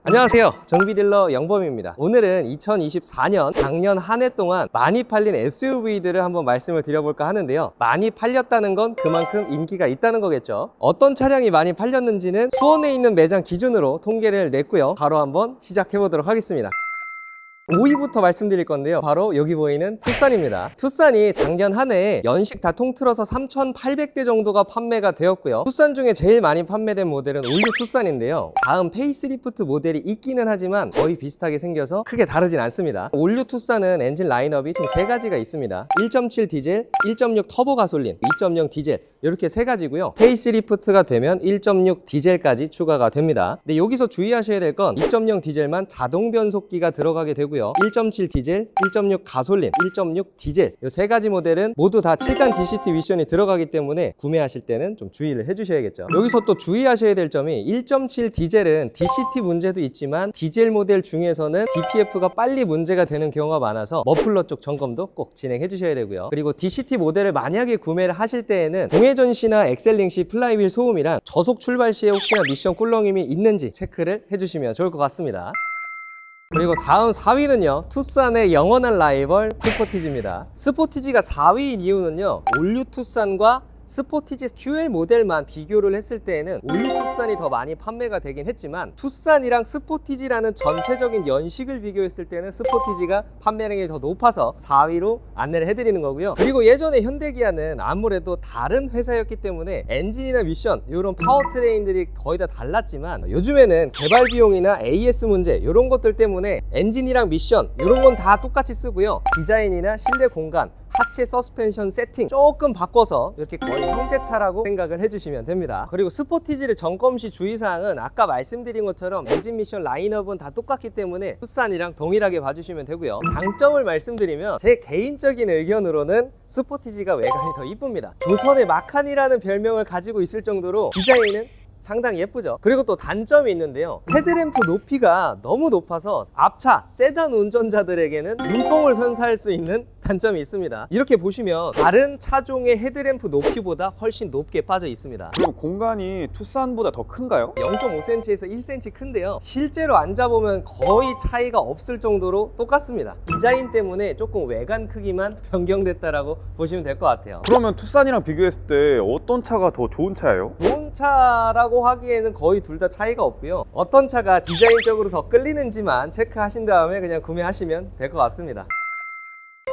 안녕하세요, 정비딜러 영범입니다. 오늘은 2024년 작년 한 해 동안 많이 팔린 SUV들을 한번 말씀을 드려볼까 하는데요, 많이 팔렸다는 건 그만큼 인기가 있다는 거겠죠. 어떤 차량이 많이 팔렸는지는 수원에 있는 매장 기준으로 통계를 냈고요, 바로 한번 시작해 보도록 하겠습니다. 5위부터 말씀드릴 건데요, 바로 여기 보이는 투싼입니다. 투싼이 작년 한 해에 연식 다 통틀어서 3,800대 정도가 판매가 되었고요. 투싼 중에 제일 많이 판매된 모델은 올류 투싼인데요, 다음 페이스리프트 모델이 있기는 하지만 거의 비슷하게 생겨서 크게 다르진 않습니다. 올류 투싼은 엔진 라인업이 총 3가지가 있습니다. 1.7 디젤, 1.6 터보 가솔린, 2.0 디젤, 이렇게 3가지고요 페이스리프트가 되면 1.6 디젤까지 추가가 됩니다. 근데 여기서 주의하셔야 될 건 2.0 디젤만 자동 변속기가 들어가게 되고요, 1.7 디젤, 1.6 가솔린, 1.6 디젤, 이 3가지 모델은 모두 다 7단 DCT 미션이 들어가기 때문에 구매하실 때는 좀 주의를 해주셔야겠죠. 여기서 또 주의하셔야 될 점이 1.7 디젤은 DCT 문제도 있지만 디젤 모델 중에서는 DPF가 빨리 문제가 되는 경우가 많아서 머플러 쪽 점검도 꼭 진행해 주셔야 되고요. 그리고 DCT 모델을 만약에 구매를 하실 때에는 공회전 시나 엑셀링 시 플라이휠 소음이랑 저속 출발 시에 혹시나 미션 꿀렁임이 있는지 체크를 해주시면 좋을 것 같습니다. 그리고 다음 4위는요, 투싼의 영원한 라이벌 스포티지입니다. 스포티지가 4위인 이유는요, 올류 투싼과 스포티지 QL 모델만 비교를 했을 때에는 올류 투싼이 더 많이 판매가 되긴 했지만, 투싼이랑 스포티지라는 전체적인 연식을 비교했을 때는 스포티지가 판매량이 더 높아서 4위로 안내를 해드리는 거고요. 그리고 예전에 현대기아는 아무래도 다른 회사였기 때문에 엔진이나 미션, 이런 파워트레인들이 거의 다 달랐지만, 요즘에는 개발 비용이나 AS 문제 이런 것들 때문에 엔진이랑 미션 이런 건 다 똑같이 쓰고요, 디자인이나 실내 공간, 하체 서스펜션 세팅 조금 바꿔서 이렇게 거의 형제차라고 생각을 해주시면 됩니다. 그리고 스포티지를 점검 시 주의사항은 아까 말씀드린 것처럼 엔진 미션 라인업은 다 똑같기 때문에 투싼이랑 동일하게 봐주시면 되고요. 장점을 말씀드리면 제 개인적인 의견으로는 스포티지가 외관이 더 이쁩니다. 조선의 마칸이라는 별명을 가지고 있을 정도로 디자인은 상당히 예쁘죠. 그리고 또 단점이 있는데요, 헤드램프 높이가 너무 높아서 앞차 세단 운전자들에게는 눈뽕을 선사할 수 있는 단점이 있습니다. 이렇게 보시면 다른 차종의 헤드램프 높이보다 훨씬 높게 빠져 있습니다. 그럼 공간이 투싼보다 더 큰가요? 0.5cm에서 1cm 큰데요, 실제로 앉아보면 거의 차이가 없을 정도로 똑같습니다. 디자인 때문에 조금 외관 크기만 변경됐다라고 보시면 될 것 같아요. 그러면 투싼이랑 비교했을 때 어떤 차가 더 좋은 차예요? 좋은 차라고 하기에는 거의 둘 다 차이가 없고요, 어떤 차가 디자인적으로 더 끌리는지만 체크하신 다음에 그냥 구매하시면 될 것 같습니다.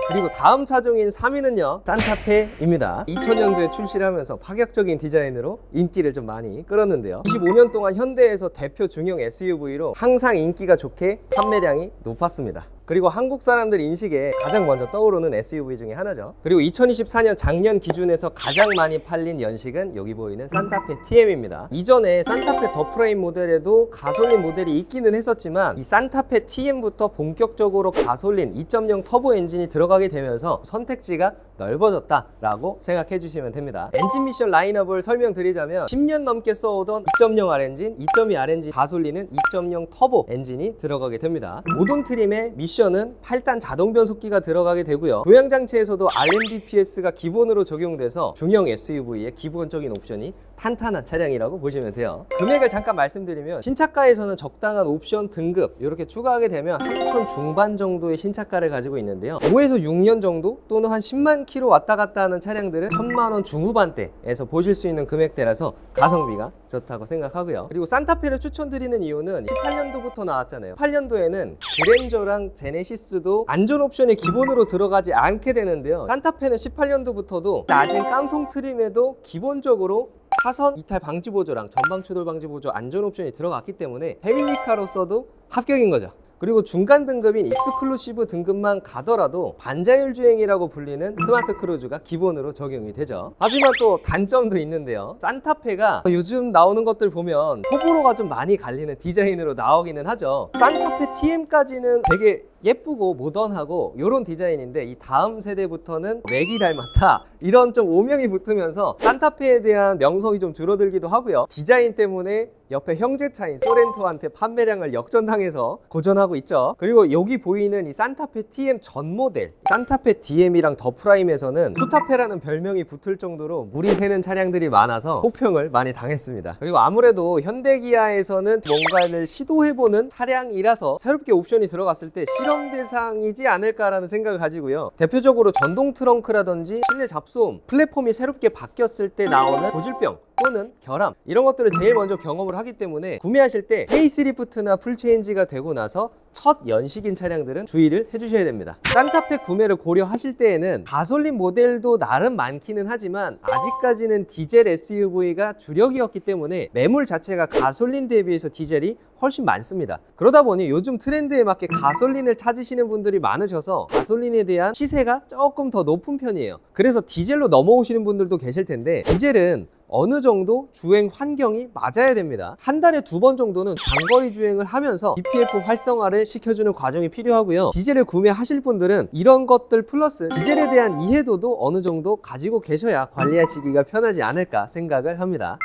그리고 다음 차종인 3위는요, 산타페입니다. 2000년도에 출시를 하면서 파격적인 디자인으로 인기를 좀 많이 끌었는데요, 25년 동안 현대에서 대표 중형 SUV로 항상 인기가 좋게 판매량이 높았습니다. 그리고 한국 사람들 인식에 가장 먼저 떠오르는 SUV 중에 하나죠. 그리고 2024년 작년 기준에서 가장 많이 팔린 연식은 여기 보이는 산타페 TM입니다. 이전에 산타페 더 프레임 모델에도 가솔린 모델이 있기는 했었지만, 이 산타페 TM부터 본격적으로 가솔린 2.0 터보 엔진이 들어가게 되면서 선택지가 넓어졌다라고 생각해 주시면 됩니다. 엔진 미션 라인업을 설명드리자면 10년 넘게 써오던 2.0R 엔진, 2.2R 엔진, 가솔린은 2.0 터보 엔진이 들어가게 됩니다. 모든 트림에 미션은 8단 자동 변속기가 들어가게 되고요, 조향장치에서도 RMDPS가 기본으로 적용돼서 중형 SUV의 기본적인 옵션이 탄탄한 차량이라고 보시면 돼요. 금액을 잠깐 말씀드리면, 신차가에서는 적당한 옵션 등급 이렇게 추가하게 되면 3천 중반 정도의 신차가를 가지고 있는데요, 5에서 6년 정도 또는 한 10만 킬로 왔다 갔다 하는 차량들은 1000만 원 중후반대에서 보실 수 있는 금액대라서 가성비가 좋다고 생각하고요. 그리고 산타페를 추천드리는 이유는 18년도부터 나왔잖아요. 18년도에는 그랜저랑 제네시스도 안전 옵션이 기본으로 들어가지 않게 되는데요, 산타페는 18년도부터도 낮은 깡통 트림에도 기본적으로 차선 이탈 방지 보조랑 전방 추돌 방지 보조 안전 옵션이 들어갔기 때문에 패밀리카로서도 합격인 거죠. 그리고 중간 등급인 익스클루시브 등급만 가더라도 반자율 주행이라고 불리는 스마트 크루즈가 기본으로 적용이 되죠. 하지만 또 단점도 있는데요, 산타페가 요즘 나오는 것들 보면 호불호가 좀 많이 갈리는 디자인으로 나오기는 하죠. 산타페 TM까지는 되게 예쁘고 모던하고 이런 디자인인데, 이 다음 세대부터는 맥이 닮았다 이런 좀 오명이 붙으면서 산타페에 대한 명성이 좀 줄어들기도 하고요. 디자인 때문에 옆에 형제차인 소렌토한테 판매량을 역전당해서 고전하고 있죠. 그리고 여기 보이는 이 산타페 TM 전 모델, 산타페 DM이랑 더 프라임에서는 투타페라는 별명이 붙을 정도로 물이 새는 차량들이 많아서 호평을 많이 당했습니다. 그리고 아무래도 현대기아에서는 뭔가를 시도해보는 차량이라서 새롭게 옵션이 들어갔을 때 실험 대상이지 않을까라는 생각을 가지고요. 대표적으로 전동 트렁크라든지 실내 잡소음, 플랫폼이 새롭게 바뀌었을 때 나오는 고질병 또는 결함, 이런 것들을 제일 먼저 경험을 하기 때문에 구매하실 때 페이스리프트나 풀체인지가 되고 나서 첫 연식인 차량들은 주의를 해주셔야 됩니다. 산타페 구매를 고려하실 때에는 가솔린 모델도 나름 많기는 하지만 아직까지는 디젤 SUV가 주력이었기 때문에 매물 자체가 가솔린 대비해서 디젤이 훨씬 많습니다. 그러다 보니 요즘 트렌드에 맞게 가솔린을 찾으시는 분들이 많으셔서 가솔린에 대한 시세가 조금 더 높은 편이에요. 그래서 디젤로 넘어오시는 분들도 계실 텐데, 디젤은 어느 정도 주행 환경이 맞아야 됩니다. 한 달에 2번 정도는 장거리 주행을 하면서 DPF 활성화를 시켜주는 과정이 필요하고요. 디젤을 구매하실 분들은 이런 것들 플러스 디젤에 대한 이해도도 어느 정도 가지고 계셔야 관리하시기가 편하지 않을까 생각을 합니다.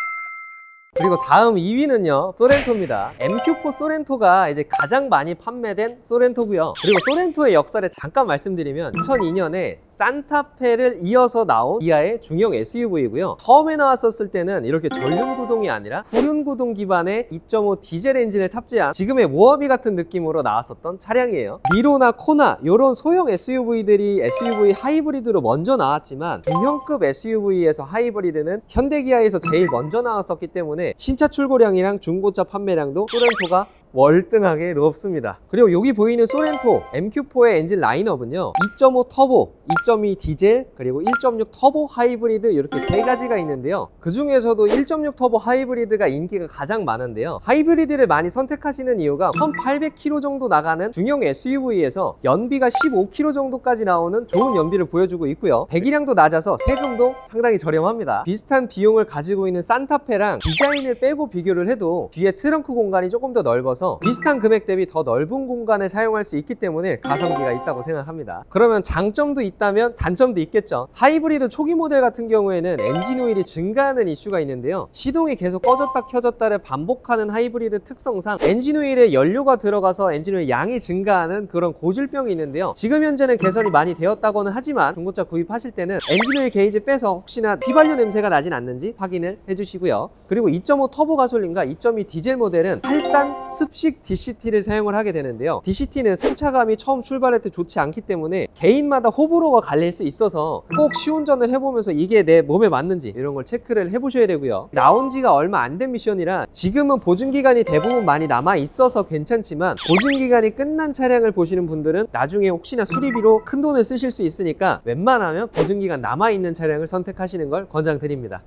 그리고 다음 2위는요, 소렌토입니다. MQ4 소렌토가 이제 가장 많이 판매된 소렌토고요. 그리고 소렌토의 역사를 잠깐 말씀드리면 2002년에 산타페를 이어서 나온 기아의 중형 SUV이고요. 처음에 나왔었을 때는 이렇게 전륜 구동이 아니라 후륜 구동 기반의 2.5 디젤 엔진을 탑재한 지금의 모하비 같은 느낌으로 나왔었던 차량이에요. 미로나 코나 이런 소형 SUV들이 SUV 하이브리드로 먼저 나왔지만 중형급 SUV에서 하이브리드는 현대기아에서 제일 먼저 나왔었기 때문에 신차 출고량이랑 중고차 판매량도 소렌토가 월등하게 높습니다. 그리고 여기 보이는 소렌토 MQ4의 엔진 라인업은요, 2.5 터보, 2.2 디젤, 그리고 1.6 터보 하이브리드 이렇게 3가지가 있는데요. 그 중에서도 1.6 터보 하이브리드가 인기가 가장 많은데요. 하이브리드를 많이 선택하시는 이유가 1800km 정도 나가는 중형 SUV에서 연비가 15km 정도까지 나오는 좋은 연비를 보여주고 있고요. 배기량도 낮아서 세금도 상당히 저렴합니다. 비슷한 비용을 가지고 있는 산타페랑 디자인을 빼고 비교를 해도 뒤에 트렁크 공간이 조금 더 넓어서 비슷한 금액 대비 더 넓은 공간을 사용할 수 있기 때문에 가성비가 있다고 생각합니다. 그러면 장점도 있다면 단점도 있겠죠. 하이브리드 초기 모델 같은 경우에는 엔진 오일이 증가하는 이슈가 있는데요. 시동이 계속 꺼졌다 켜졌다를 반복하는 하이브리드 특성상 엔진 오일에 연료가 들어가서 엔진 오일 양이 증가하는 그런 고질병이 있는데요. 지금 현재는 개선이 많이 되었다고는 하지만 중고차 구입하실 때는 엔진 오일 게이지 빼서 혹시나 휘발유 냄새가 나진 않는지 확인을 해주시고요. 그리고 2.5 터보 가솔린과 2.2 디젤 모델은 8단 습식 DCT를 사용을 하게 되는데요. DCT는 승차감이 처음 출발할 때 좋지 않기 때문에 개인마다 호불호가 갈릴 수 있어서 꼭 시운전을 해보면서 이게 내 몸에 맞는지 이런 걸 체크를 해보셔야 되고요. 나온 지가 얼마 안 된 미션이라 지금은 보증기간이 대부분 많이 남아 있어서 괜찮지만, 보증기간이 끝난 차량을 보시는 분들은 나중에 혹시나 수리비로 큰 돈을 쓰실 수 있으니까 웬만하면 보증기간 남아있는 차량을 선택하시는 걸 권장드립니다.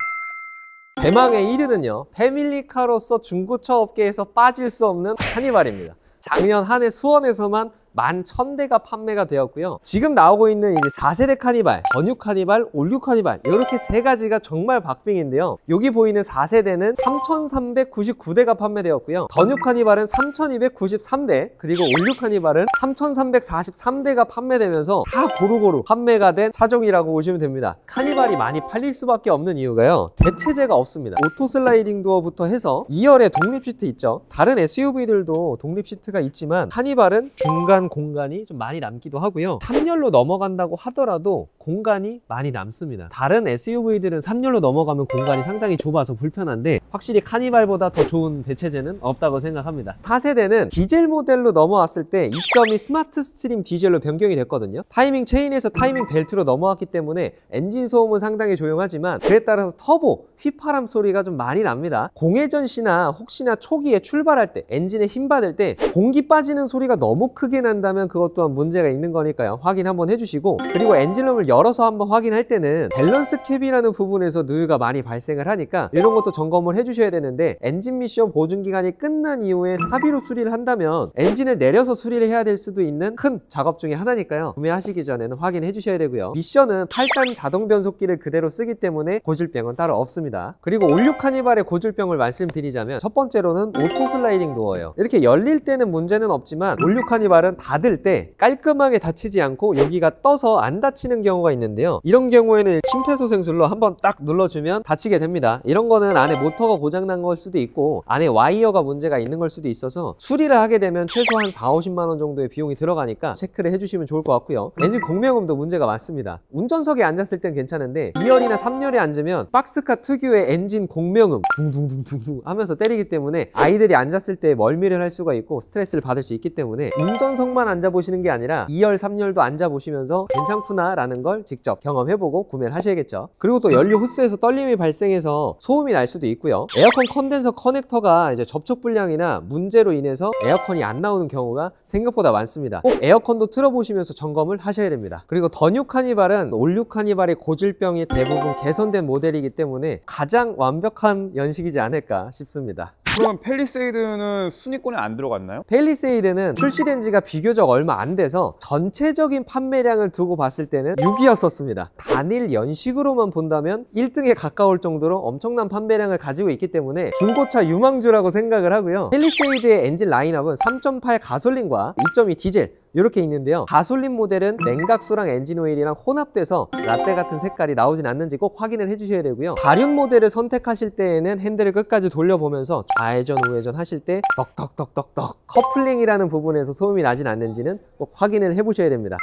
대망의 1위는요, 패밀리카로서 중고차 업계에서 빠질 수 없는 카니발입니다. 작년 한 해 수원에서만 11,000대가 판매가 되었고요. 지금 나오고 있는 이제 4세대 카니발, 전유 카니발, 올류 카니발 이렇게 3가지가 정말 박빙인데요. 여기 보이는 4세대는 3,399대가 판매되었고요. 전유 카니발은 3,293대, 그리고 올류 카니발은 3,343대가 판매되면서 다 고루고루 판매가 된 차종이라고 보시면 됩니다. 카니발이 많이 팔릴 수밖에 없는 이유가요, 대체제가 없습니다. 오토 슬라이딩 도어부터 해서 2열에 독립 시트 있죠. 다른 SUV들도 독립 시트가 있지만 카니발은 중간 공간이 좀 많이 남기도 하고요. 3열로 넘어간다고 하더라도 공간이 많이 남습니다. 다른 SUV들은 3열로 넘어가면 공간이 상당히 좁아서 불편한데 확실히 카니발보다 더 좋은 대체제는 없다고 생각합니다. 4세대는 디젤 모델로 넘어왔을 때 2.2 스마트 스트림 디젤로 변경이 됐거든요. 타이밍 체인에서 타이밍 벨트로 넘어왔기 때문에 엔진 소음은 상당히 조용하지만 그에 따라서 터보, 휘파람 소리가 좀 많이 납니다. 공회전 시나 혹시나 초기에 출발할 때 엔진에 힘 받을 때 공기 빠지는 소리가 너무 크게 난다면 그것 또한 문제가 있는 거니까요. 확인 한번 해주시고, 그리고 엔진룸을 열어서 한번 확인할 때는 밸런스 캡이라는 부분에서 누유가 많이 발생을 하니까 이런 것도 점검을 해주셔야 되는데, 엔진 미션 보증 기간이 끝난 이후에 사비로 수리를 한다면 엔진을 내려서 수리를 해야 될 수도 있는 큰 작업 중에 하나니까요. 구매하시기 전에는 확인해 주셔야 되고요. 미션은 8단 자동 변속기를 그대로 쓰기 때문에 고질병은 따로 없습니다. 그리고 올류 카니발의 고질병을 말씀드리자면 첫 번째로는 오토 슬라이딩 도어예요. 이렇게 열릴 때는 문제는 없지만 올류 카니발은 닫을 때 깔끔하게 닫히지 않고 여기가 떠서 안 닫히는 경우가 있는데요. 이런 경우에는 심폐소생술로 한번 딱 눌러주면 닫히게 됩니다. 이런 거는 안에 모터가 고장난 걸 수도 있고 안에 와이어가 문제가 있는 걸 수도 있어서 수리를 하게 되면 최소한 40~50만 원 정도의 비용이 들어가니까 체크를 해주시면 좋을 것 같고요. 엔진 공명음도 문제가 많습니다. 운전석에 앉았을 땐 괜찮은데 2열이나 3열에 앉으면 박스카 특유의 엔진 공명음 둥둥둥둥둥 하면서 때리기 때문에 아이들이 앉았을 때 멀미를 할 수가 있고 스트레스를 받을 수 있기 때문에 운전석만 앉아보시는 게 아니라 2열, 3열도 앉아보시면서 괜찮구나 라는 걸 직접 경험해보고 구매를 하셔야겠죠. 그리고 또 연료 호스에서 떨림이 발생해서 소음이 날 수도 있고요. 에어컨 컨덴서 커넥터가 이제 접촉 불량이나 문제로 인해서 에어컨이 안 나오는 경우가 생각보다 많습니다. 꼭 에어컨도 틀어보시면서 점검을 하셔야 됩니다. 그리고 더 뉴 카니발은 올 뉴 카니발의 고질병이 대부분 개선된 모델이기 때문에 가장 완벽한 연식이지 않을까 싶습니다. 그럼 팰리세이드는 순위권에 안 들어갔나요? 팰리세이드는 출시된 지가 비교적 얼마 안 돼서 전체적인 판매량을 두고 봤을 때는 6위였었습니다. 단일 연식으로만 본다면 1등에 가까울 정도로 엄청난 판매량을 가지고 있기 때문에 중고차 유망주라고 생각을 하고요. 팰리세이드의 엔진 라인업은 3.8 가솔린과 2.2 디젤 이렇게 있는데요. 가솔린 모델은 냉각수랑 엔진오일이랑 혼합돼서 라떼 같은 색깔이 나오진 않는지 꼭 확인을 해주셔야 되고요. 가륜 모델을 선택하실 때에는 핸들을 끝까지 돌려보면서 좌회전 우회전 하실 때 덕덕덕덕덕 커플링이라는 부분에서 소음이 나진 않는지는 꼭 확인을 해보셔야 됩니다.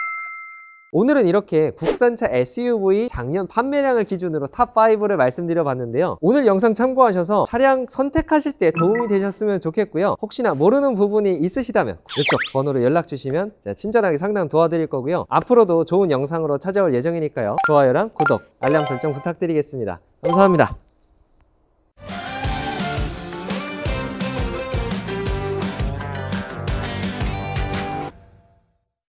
오늘은 이렇게 국산차 SUV 작년 판매량을 기준으로 탑5를 말씀드려 봤는데요. 오늘 영상 참고하셔서 차량 선택하실 때 도움이 되셨으면 좋겠고요. 혹시나 모르는 부분이 있으시다면 이쪽 번호로 연락 주시면 제가 친절하게 상담 도와드릴 거고요. 앞으로도 좋은 영상으로 찾아올 예정이니까요. 좋아요랑 구독, 알람 설정 부탁드리겠습니다. 감사합니다.